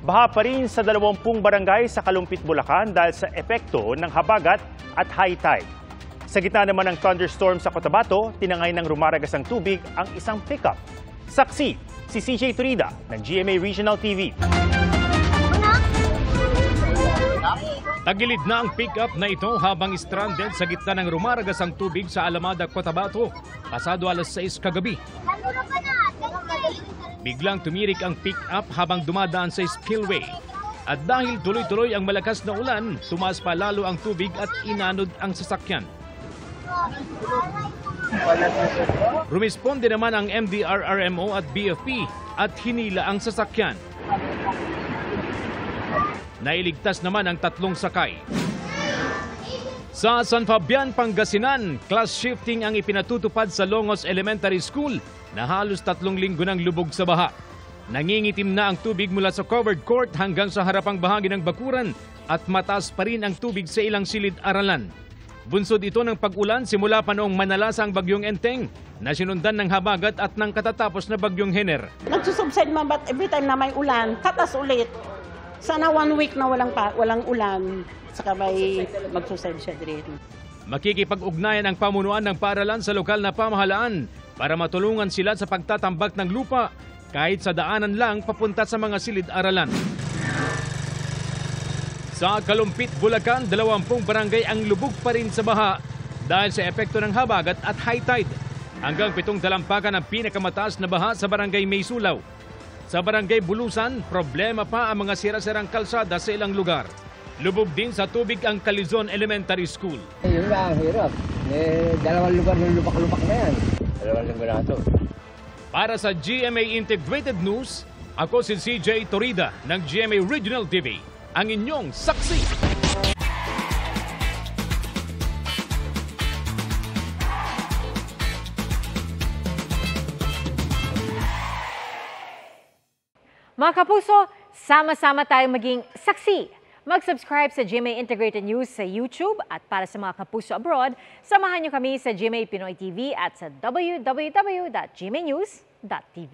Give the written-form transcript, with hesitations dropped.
Baha pa rin sa 20 barangay sa Kalumpit, Bulacan dahil sa epekto ng habagat at high tide. Sa gitna naman ng thunderstorm sa Cotabato, tinangay ng rumaragas ang tubig ang isang pickup. Saksi si CJ Turida ng GMA Regional TV. Tagilid na ang pick-up na ito habang stranded sa gitna ng rumaragas ang tubig sa Alamada, Cotabato, pasado alas 6 kagabi. Biglang tumirik ang pick-up habang dumadaan sa spillway. At dahil tuloy-tuloy ang malakas na ulan, tumaas pa lalo ang tubig at inanod ang sasakyan. Rumisponde naman ang MDRRMO at BFP at hinila ang sasakyan. Nailigtas naman ang 3 sakay. Sa San Fabian, Pangasinan, class shifting ang ipinatutupad sa Longos Elementary School na halos 3 linggo ng lubog sa baha. Nangingitim na ang tubig mula sa covered court hanggang sa harapang bahagi ng bakuran at mataas pa rin ang tubig sa ilang silid-aralan. Bunsod ito ng pag-ulan simula pa noong manalasa ang bagyong Enteng na sinundan ng habagat at ng katatapos na bagyong Hener. Nagsusubside man but every time na may ulan, tatas ulit. Sana 1 week na walang ulan, saka may magsusend siya dito. Makikipag-ugnayan ang pamunuan ng paaralan sa lokal na pamahalaan para matulungan sila sa pagtatambak ng lupa kahit sa daanan lang papunta sa mga silid-aralan. Sa Kalumpit, Bulacan, 20 barangay ang lubog pa rin sa baha dahil sa epekto ng habagat at high tide. Hanggang 7 dalampagan ang pinakamataas na baha sa barangay Maysulaw. Sa barangay Bulusan, problema pa ang mga sira-sirang kalsada sa ilang lugar. Lubog din sa tubig ang Calizon Elementary School. Yun na ang hirap. 2 lugar ng lubak-lubak na yan. 2 linggo na ito. Para sa GMA Integrated News, ako si CJ Turida ng GMA Regional TV, ang inyong saksi. Mga kapuso, sama-sama tayong maging saksi. Mag-subscribe sa GMA Integrated News sa YouTube at para sa mga kapuso abroad, samahan niyo kami sa GMA Pinoy TV at sa www.gmanews.tv.